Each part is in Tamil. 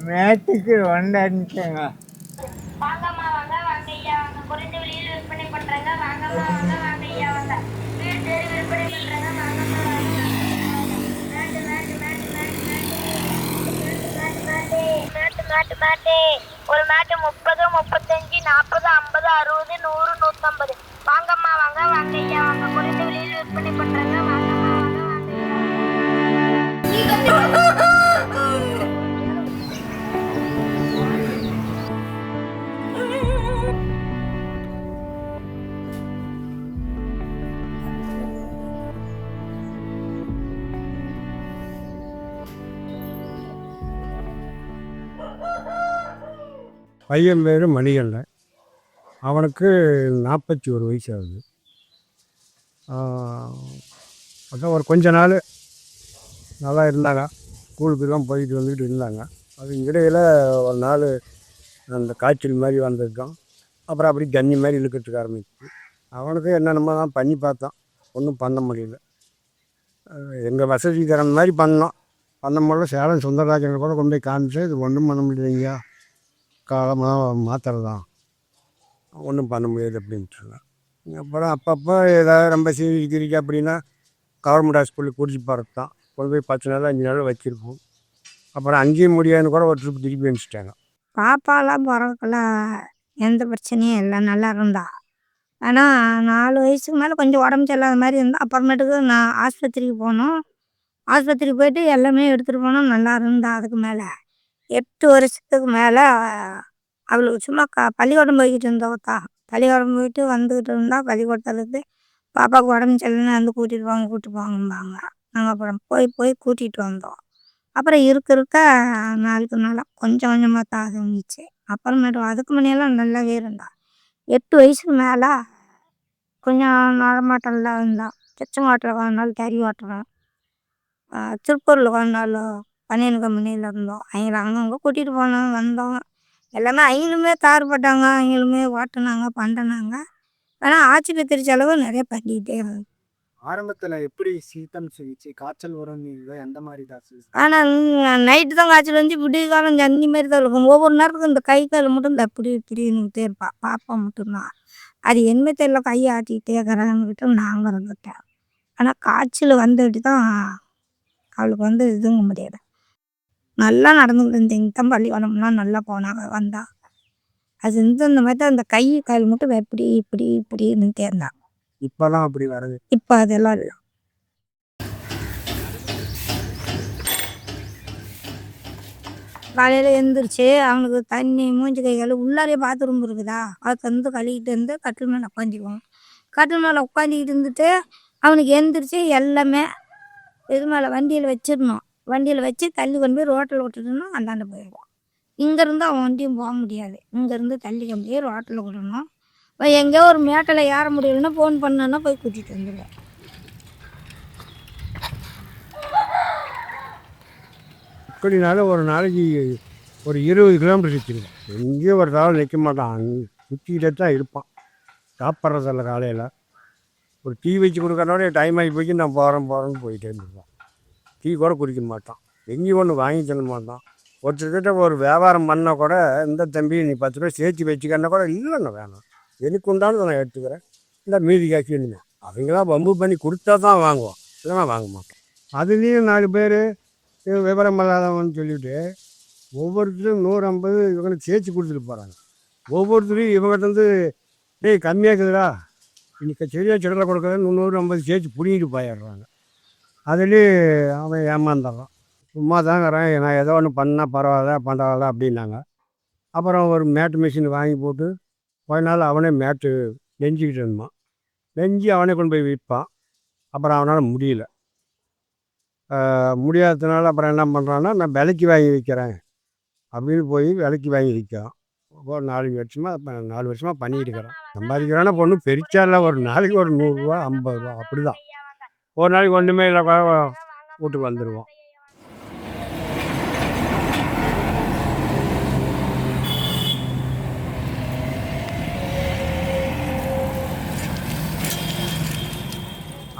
மேட்டுக்கு வந்தாச்சுங்க. வாங்கம்மா வாங்க வாங்க ஐயா வாங்க குறைந்த விலையில் விற்பனை பண்றாங்க. வாங்கம்மா வாங்க வாங்க ஐயா வாங்க வீடு தேடி விற்பனை பண்றாங்க. வாங்கம்மா வாங்க மேட்டு மேட்டு மேட்டு மேட்டு மேட்டு மேட்டு மேட்டு மேட்டு மேட்டு ஒரு மேட்டு 30, 35, 40, 50, 60, 100, 150. வாங்கம்மா வாங்க வாங்க ஐயா வாங்க குறைந்த விலையில் விற்பனை பண்றாங்க. வாங்கம்மா வாங்க வாங்க ஐயா பையன் பேர் மணிகண்டன். அவனுக்கு 41 வயசு ஆகுது. அதான் ஒரு கொஞ்ச நாள் நல்லா இருந்தாங்க. ஸ்கூலுக்குலாம் போயிட்டு வந்துக்கிட்டு இருந்தாங்க. அது இடையில் ஒரு நாள் அந்த காய்ச்சல் மாதிரி வந்திருக்கான். அப்புறம் அப்படி தண்ணி மாதிரி இழுக்கிறதுக்கு ஆரம்பிச்சு அவனுக்கு என்னென்னமோ தான் பண்ணி பார்த்தோம். ஒன்றும் பண்ண முடியல. எங்கள் வசதி தரன் மாதிரி பண்ண முடியல. சேலம் சுந்தரராஜனை கூட கொண்டு போய் காமிச்சு இது ஒன்றும் பண்ண முடியலைங்க, காலமாக மாத்திரை தான், ஒன்றும் பண்ண முடியாது அப்படின்ட்டுருங்க. அப்புறம் அப்பப்போ ஏதாவது ரொம்ப சீரிக்கு அப்படின்னா கவர்மெண்ட் ஹாஸ்பிட்டலுக்கு கூட்டிட்டு போகிறது தான். கொண்டு போய் 10 நாள் 5 நாள் வச்சுருப்போம். அப்புறம் அங்கேயும் முடியாதுன்னு கூட ஒரு ட்ரிப் திருப்பி அனுப்பிச்சிட்டாங்க. பாப்பாலாம் பிறக்கெல்லாம் எந்த பிரச்சனையும் இல்லை, நல்லா இருந்தா. ஆனால் 4 வயசுக்கு மேலே கொஞ்சம் உடம்பு சரியில்லாத மாதிரி இருந்தால் அப்புறமேட்டுக்கு நான் ஆஸ்பத்திரிக்கு போனோம். ஆஸ்பத்திரிக்கு போயிட்டு எல்லாமே எடுத்துகிட்டு போனோம், நல்லா இருந்தா. அதுக்கு மேலே 8 வருஷத்துக்கு மேலே அவளுக்கு சும்மா பள்ளிக்கூடம் போய்கிட்டு இருந்தவத்தா. பள்ளிக்கூடம் போயிட்டு வந்துக்கிட்டு இருந்தால் பள்ளிக்கூடத்துலேருந்து பாப்பாவுக்கு உடம்பு சரியில்லைன்னு வந்து கூட்டிகிட்டு போங்கம்பாங்க. நாங்கள் அப்புறம் போய் கூட்டிகிட்டு வந்தோம். அப்புறம் இருக்க நாளுக்கு நாளாக கொஞ்சம் கொஞ்சமாக தான் இருந்துச்சு. அப்புறமேட்டு அதுக்கு முன்னெல்லாம் நல்லாவே இருந்தா. 8 வயசுக்கு மேலே கொஞ்சம் நடமாட்டம்லாம் இருந்தா. செச்சங்காட்டில் கொஞ்ச நாள் கேரி ஓட்டுறோம். திருப்பூரில் கொஞ்ச நாள் பனியன் கம்பெனியில் இருந்தோம். அவங்கள அங்கங்கே கூட்டிகிட்டு போனோம், வந்தோம். எல்லாமே அவங்களுமே தாறுபட்டாங்க, அவங்களுமே ஓட்டுனாங்க, பண்ணினாங்க. ஆனால் ஆஸ்பத்திரி செலவு நிறைய பண்ணிக்கிட்டே இருந்தோம். ஆரம்பத்தில் எப்படி சீத்தம் சிகிச்சை காய்ச்சல் வரும் எந்த மாதிரி தான்? ஆனால் நைட்டு தான் காய்ச்சல் வந்துச்சு, விடிய காலம் தண்ணி மாதிரி தான் இருக்கும். ஒவ்வொரு நேரத்துக்கும் இந்த கை கால் மட்டும் இந்த இப்படின்னுட்டே இருப்பாள். பாப்பா மட்டும்தான் அது என்ன தெரியல, கையை ஆட்டிக்கிட்டே இருக்கிறாங்கக்கிட்ட நாங்கள் இருந்துட்டேன். ஆனால் காய்ச்சல் வந்துட்டு தான் அவளுக்கு வந்து இதுங்க முடியாது. நல்லா நடந்துக்கிட்டு இருந்தேங்க தான். பள்ளிக்கூடம்லாம் நல்லா போனாங்க, வந்தா. அது இந்த மாதிரி தான் அந்த கை கால் மட்டும் இப்படி இருந்துகிட்டே இருந்தாங்க. இப்போலாம் அப்படி வருது. இப்போ அதெல்லாம் இல்லை. காலையில் எழுந்திரிச்சு அவனுக்கு தண்ணி மூஞ்சி கை கால் உள்ளாரே பாத்ரூம் இருக்குதா, அதை தந்து கழுவிட்டு இருந்து கட்டில் மேலே உட்காந்துக்குவோம். கட்டில் மேலே உட்காந்துக்கிட்டு இருந்துட்டு அவனுக்கு எழுந்திரிச்சு எல்லாமே இது மேலே வண்டியில் வச்சிடணும். வண்டியில் வச்சு தள்ளி கொண்டு போய் ரோட்டில் விட்டுட்டோம்னா அந்தாண்ட போயிடுவான். இங்கேருந்து அவன் வண்டியும் போக முடியாது. இங்கேருந்து தள்ளி கொண்டு போய் ரோட்டில் விடணும். எங்கேயோ ஒரு மேட்டில் ஏற முடியலன்னா ஃபோன் பண்ணோன்னா போய் கூட்டிகிட்டு வந்துடுவேன். இப்படினாலும் ஒரு நாளைக்கு ஒரு 20 கிலோமீட்டர் சுற்றிடுவான். எங்கேயும் ஒரு நாள் நிற்க மாட்டான், சுற்றிக்கிட்டே தான் இருப்பான். சாப்பிட்றதில்ல. காலையில் ஒரு டீ வச்சு கொடுக்கறனோட டைம் ஆகி போய் நான் போகிறேன்னு போயிட்டே இருந்துருவான். டீ கூட குடிக்க மாட்டான், எங்கேயும் ஒன்று வாங்கி தர மாட்டான். ஒருத்தர்கிட்ட ஒரு வியாபாரம் பண்ணால் கூட இந்த தம்பி நீ 10 ரூபா சேர்த்து வச்சுக்கன்னா கூட இல்லைண்ணா வேணாம், எனக்கு உண்டானது நான் எடுத்துக்கிறேன், இல்லை மீதி காய்ச்சி இல்லைங்க. அவங்களாம் வம்பு பண்ணி கொடுத்தா தான் வாங்குவோம், இல்லைன்னா வாங்க மாட்டோம். அதுலேயும் 4 பேர் விவரம் இல்லாதவன்னு சொல்லிவிட்டு ஒவ்வொருத்தரும் 150 இவங்களுக்கு சேர்த்து கொடுத்துட்டு போகிறாங்க. ஒவ்வொருத்தரையும் இவங்ககிட்ட வந்து டேய் கம்மியாக இருக்குதுடா, இன்னைக்கு சரியாக சில்லறை கொடுக்குறது 150 சேர்த்து பிடிங்கிட்டு போயிடுறாங்க. அதுலேயும் அவன் ஏமாந்துடுறான். சும்மா தாங்கிறேன், நான் ஏதோ ஒன்று பண்ணால் பரவாயில்ல அப்படின்னாங்க. அப்புறம் ஒரு மேட்டு மிஷின் வாங்கி போட்டு கொஞ்ச நாள் அவனே மேட்டு நெஞ்சிக்கிட்டு இருந்தான். நெஞ்சு அவனே கொண்டு போய் விற்பான். அப்புறம் அவனால் முடியாததுனால அப்புறம் என்ன பண்ணுறான்னா, நான் விலைக்கு வாங்கி விற்கிறேன் அப்படின்னு போய் விலைக்கு வாங்கி விற்கிறான். ஒரு 4 வருஷமாக பண்ணிக்கிட்டு இருக்கிறான். சம்பாதிக்கிறான்னா பொண்ணு பெருச்சால ஒரு நாளைக்கு ஒரு 100 ரூபா 50 ரூபா அப்படி தான். ஒரு நாளைக்கு ஒன்றுமே இல்லை வீட்டுக்கு வந்துடுவோம்.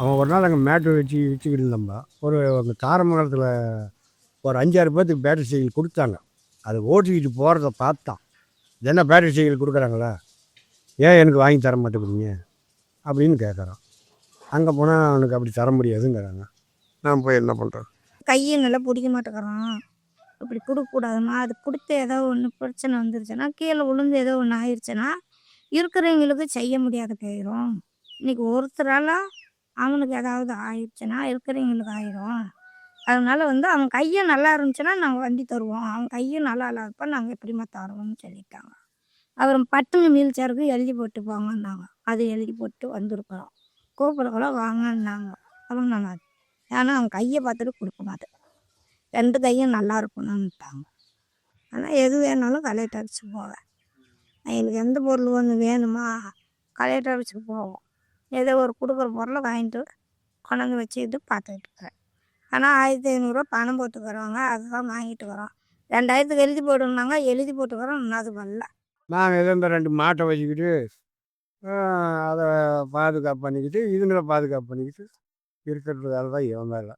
அவன் ஒரு நாள் அங்கே மேட்டு வச்சுக்கிட்டு இருந்தோம்பா. ஒரு தாரமங்கலத்தில் ஒரு 5-6 பேர்த்துக்கு பேட்டரி சைக்கிள் கொடுத்தாங்க. அது ஓட்டிக்கிட்டு போகிறத பார்த்தான். இது என்ன பேட்டரி சைக்கிள் கொடுக்குறாங்களா, ஏன் எனக்கு வாங்கி தர மாட்டேங்கிறீங்க அப்படின்னு கேட்குறான். அங்கே போனால் அவனுக்கு அப்படி தர முடியாதுங்கிறாங்க. நான் போய் என்ன பண்ணுறது? கையை நல்லா பிடிக்க மாட்டேங்கிறான். இப்படி கொடுக்கக்கூடாதுமா, அது கொடுத்து ஏதோ ஒன்று பிரச்சனை வந்துருச்சுன்னா, கீழே விழுந்து ஏதோ ஒன்று ஆயிடுச்சுன்னா இருக்கிறவங்களுக்கு செய்ய முடியாத போயிடும். இன்னைக்கு ஒருத்தரால் அவனுக்கு ஏதாவது ஆயிடுச்சுன்னா இருக்கிறவங்களுக்கு ஆயிடும். அதனால அவன் கையும் நல்லா இருந்துச்சுன்னா நாங்கள் வண்டி தருவோம், அவன் கையும் நல்லா இல்லாதப்ப நாங்கள் எப்படிமா தருவோம்னு சொல்லிட்டாங்க. அப்புறம் பட்டுன்னு வீல் சேருக்கு எழுதி போட்டு போங்கன்னாங்க. அது எழுதி போட்டு வந்திருக்கிறோம். கூப்பிடக்குள்ள வாங்கன்னாங்க. அப்புறம் நான் ஏன்னா அவன் கையை பார்த்துட்டு கொடுக்க மாட்டேன், 2 கையும் நல்லா இருக்கணும்ட்டாங்க. ஆனால் எது வேணாலும் கலெக்டர் ஆஃபீஸுக்கு போவேன். எங்களுக்கு எந்த பொருள் ஒன்று வேணுமா கலெக்டர் ஆஃபீஸுக்கு போவோம். ஏதோ ஒரு கொடுக்குற பொருளை வாங்கிட்டு கொண்டாந்து வச்சுக்கிட்டு பார்த்துக்கிட்டு இருக்கிறேன். ஆனால் 1500 பணம் போட்டுக்கிறவங்க அதுதான் வாங்கிட்டு வரோம். 2000க்கு எழுதி போட்டுருந்தாங்க, எழுதி போட்டுக்கிறோம், இன்னும் அது வரல. நாங்கள் ஏதோ இந்த 2 மாட்டை வச்சுக்கிட்டு அதை பாதுகாப்பு பண்ணிக்கிட்டு இதுங்களை பாதுகாப்பு பண்ணிக்கிட்டு இருக்கிறதுக்காக தான் இவன் வேலை.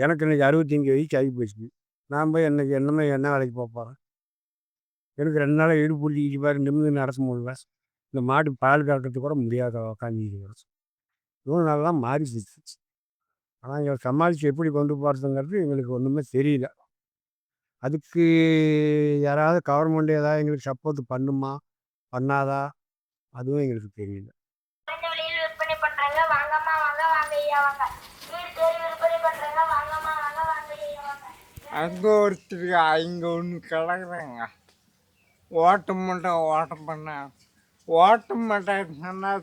எனக்கு இன்றைக்கி 65 வயசு ஆகி போச்சு. நான் போய் என்னைக்கு என்ன வேலைக்கு போக போகிறேன்? எனக்கு 2 நாளாக இடுப்பு புள்ளிக்கிட்டு பாரு, நிமிந்து நடக்க முடியல. இந்த மாட்டு பால் கறக்கிறதுக்கு கூட முடியாத உக்காந்துக்கிட்டு சூழ்நிலாம் மாறி போச்சு. ஆனால் எங்களை சமாளித்து எப்படி கொண்டு போகிறதுங்கிறது எங்களுக்கு ஒன்றுமே தெரியல. அதுக்கு யாராவது கவர்மெண்ட் ஏதாவது எங்களுக்கு சப்போர்ட் பண்ணுமா பண்ணாதா அதுவும் எங்களுக்கு தெரியல. குறைந்த விலையில் விற்பனை பண்றாங்க, வாங்கம்மா வாங்க வாங்க ஐயா வாங்க. வீடு தேடி விற்பனை பண்றாங்க, வாங்கம்மா வாங்க வாங்க ஐயா வாங்க. அங்கே ஒருத்தருக்கு இங்கே ஒன்று கிடக்குறாங்க. ஓட்ட பண்ண ஓட்ட மாட்டேன்னா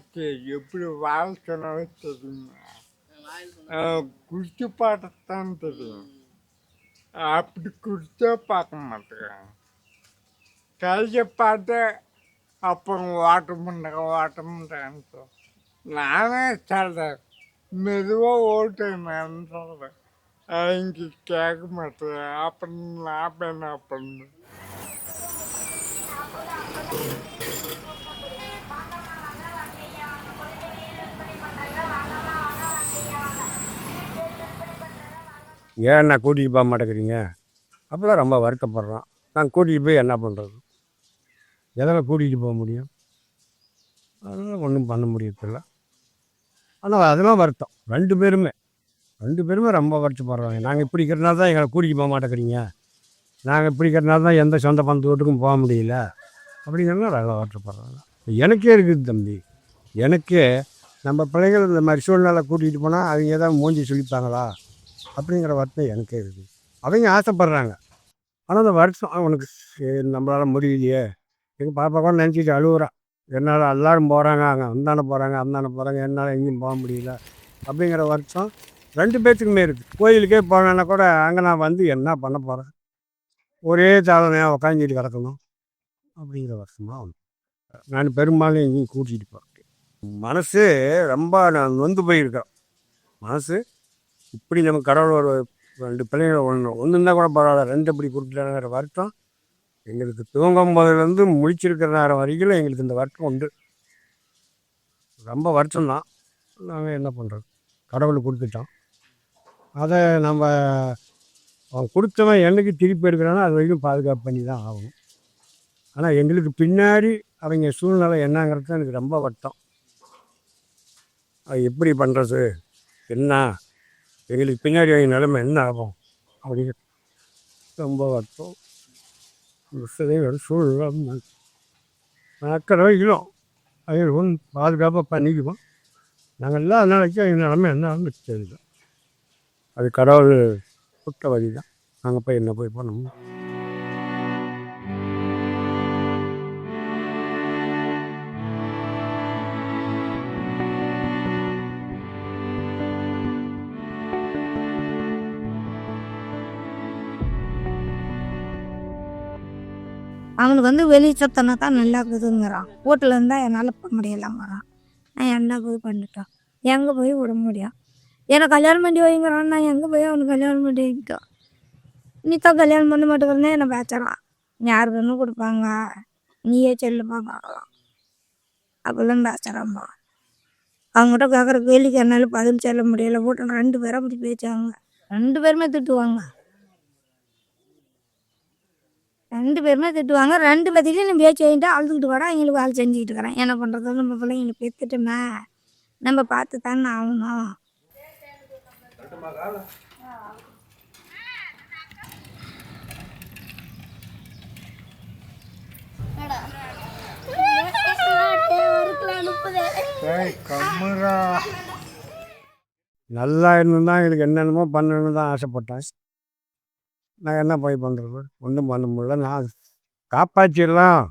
எப்படி வாழ சொன்னாலும் தெரியுமா? குடிச்சு பாட்டத்தான் தெரியும். அப்படி குடிச்சா பார்க்க மாட்டேங்கிறாங்க. கையை பார்த்து அப்புறம் ஓட்ட மாட்டேன்னு சொல்ல. நானே சொல்கிறேன், மெதுவாக ஓட்டுன்னு சொல்கிறேன். இங்கே கேட்க மாட்டேன். அப்புறம் நான் என்ன பண்ணேன்? ஏன் நான் கூட்டிகிட்டு போக மாட்டேங்கிறீங்க அப்போதான் ரொம்ப வருத்தப்படுறான். நான் கூட்டிகிட்டு போய் என்ன பண்ணுறது? எதில் கூட்டிகிட்டு போக முடியும்? அதெல்லாம் ஒன்றும் பண்ண முடியறதில்ல. ஆனால் அதெல்லாம் வருத்தம். 2 பேருமே ரொம்ப வருத்தப்படுறாங்க. நாங்கள் இப்படி இருக்கிறனால தான் எங்களை கூட்டிகிட்டு போக மாட்டேங்கிறீங்க, நாங்கள் இப்படி இருக்கிறனால தான் எந்த சொந்த பந்த வீட்டுக்கும் போக முடியல அப்படிங்கிறதுனால நல்லா வருத்தப்படுறாங்க. எனக்கே இருக்குது தம்பி, எனக்கே நம்ம பிள்ளைகள் இந்த மாதிரி சூழ்நிலை கூட்டிகிட்டு போனால் அவங்க ஏதாவது மூஞ்சி சொல்லிப்பாங்களா அப்படிங்கிற வருத்தம் எனக்கே இருக்குது. அவங்க ஆசைப்பட்றாங்க. ஆனால் அந்த வருத்தம் அவனுக்கு நம்மளால் முடியலையே. எங்கள் பாப்பா கூட நினச்சிட்டு அழுகுறா, என்னால் எல்லோரும் போகிறாங்க, அங்கே அந்தாண்ட போகிறாங்க, என்னால் எங்கேயும் போக முடியல அப்படிங்கிற வருத்தம் 2 பேர்த்துக்குமே இருக்குது. கோயிலுக்கே போனேன்னா கூட அங்கே நான் வந்து என்ன பண்ண போகிறேன், ஒரே தாளனையாக உக்காந்துட்டு கிடக்கணும் அப்படிங்கிற வருத்தமாக ஒன்று. நான் பெரும்பாலும் எங்கேயும் கூட்டிகிட்டு போகிறேன். மனசு ரொம்ப நான் நொந்து போயிருக்கேன். மனசு இப்படி நமக்கு கடவுள் ஒரு 2 பிள்ளைங்களை ஒன்று இருந்தால் கூட பரவாயில்ல, 2 இப்படி கொடுத்துட்டாங்கிற வருத்தம் எங்களுக்கு தூங்கும் போதுலேருந்து முடிச்சிருக்கிற நேரம் வரைக்கும் எங்களுக்கு இந்த வருத்தம் உண்டு. ரொம்ப வருத்தம்தான். நாங்கள் என்ன பண்ணுறது? கடவுள் கொடுத்துட்டோம், அதை நம்ம அவன் கொடுத்தவன் என்னைக்கு திருப்பி எடுக்கிறானோ அது வரைக்கும் பாதுகாப்பு பண்ணி தான் ஆகணும். ஆனால் எங்களுக்கு பின்னாடி அவங்க சூழ்நிலை என்னங்கிறது தான் எனக்கு ரொம்ப வருத்தம். அது எப்படி பண்ணுறது, என்ன எங்களுக்கு பின்னாடி அவங்க நிலைமை என்ன ஆகும் அப்படிங்கிற ரொம்ப வருத்தம். சூழ்நிலை அக்கறை வைக்கிறோம், அவங்க பாதுகாப்பாக பண்ணிக்குவோம். நாங்கள் எல்லா நாளைக்கும் அவங்க நிலைமை என்ன ஆகும்னு தெரியல. அது கடவுள் கொடுத்த வழி தான். நாங்கள் போய் என்ன போய் பண்ணணும்? அவனுக்கு வெளி சத்தனை தான் நல்லா இருக்குதுங்கிறான். வீட்டில் இருந்தால் என்னால் போக முடியலங்கிறான். நான் என்ன போய் பண்ணிட்டோம், எங்கே போய் விட முடியும்? என்னை கல்யாணம் பண்ணி வைங்கிறான், நான் எங்கே போய் அவனுக்கு கல்யாணம் பண்ணி வைக்கிட்டோம்? நீ தான் கல்யாணம் பண்ண மாட்டேங்கிறனே என்னை பேசுகிறான். யார் கண்ணு கொடுப்பாங்க, நீயே செல்லுமா பார்க்கலாம் அப்படிலாம் பேசுகிறாம்மா. அவங்ககிட்ட கேட்குற கேள்விக்கு என்னால் பதில் சொல்ல முடியல. வீட்டில் 2 பேரும் அப்படி பேசுவாங்க, 2 பேருமே திட்டுவாங்க. 2 பேருமே திட்டுவாங்க. 2 பேர்த்திட்டையும் நான் பேச்சு வாங்கிட்டு அழுதுகிட்டு கூட அவங்களுக்கு வேலை செஞ்சுக்கிட்டு இருக்கிறேன். என்ன பண்ணுறது, நம்ம பிள்ளைங்களை பெற்றுட்டோமே, நம்ம பார்த்து தானே ஆகணும். கம்முரா நல்லா இருந்து தான் எனக்கு என்னென்னமோ பண்ணணும்னு தான் ஆசைப்பட்டேன். நான் என்ன போய் பண்ணுறது, ஒன்றும் பண்ண முடியல. நான் காப்பாற்றிடலாம்,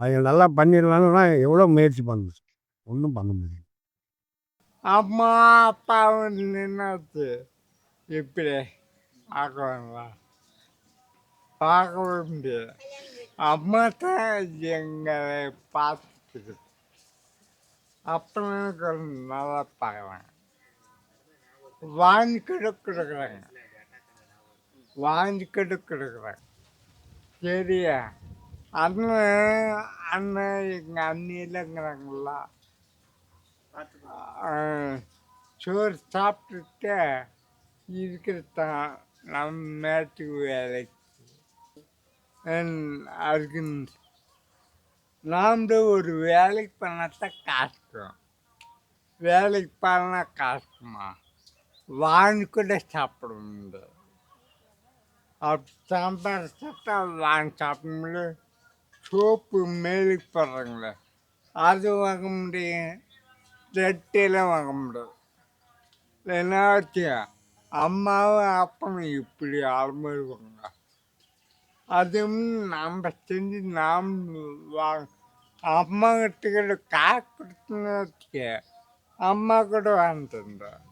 அவங்க நல்லா பண்ணிடலான்னு நான் எவ்வளோ முயற்சி பண்ணுது, ஒன்றும் பண்ண முடியல. அம்மா அப்பா நின்னாச்சு இப்படி ஆக்குவாங்களா? பார்க்கவே முடியாது. அம்மா தான் எங்களை பார்த்துக்குது. அப்பனுக்கு நல்லா பார்க்குறாங்க, வாங்கி கொடுக்குறாங்க, வாங்கி கொடுக்குறாங்க. சரியா? அண்ணன் அண்ணன் எங்கள் அண்ணிலங்கிறாங்களா, சோறு சாப்பிட்டுட்டு இருக்கிறதான் நம்ம மேட்டுக்கு வேலைக்கு. அதுக்கு நாம் ஒரு வேலைக்கு பண்ணாதான் காசுக்கும். வேலைக்கு பண்ணால் காசுமா வாங்கி கூட சாப்பிட முடியாது. அப்படி சாம்பார் சாப்பிட்டா வாங்கி சாப்பிட முடியாது. சோப்பு மேலுக்கு போடுறாங்களே அது வாங்க முடியும், ரெட்டையெல்லாம் வாங்க முடியாது. என்னாச்சு அம்மாவும் அப்பனும் இப்படி அலம்புவாங்க. அதுவும் நாம் செஞ்சு நாம் அம்மா கிட்ட காசு கொடுத்துன்னு வச்சுக்க, அம்மா கூட வாங்கிட்டு வந்தோம்.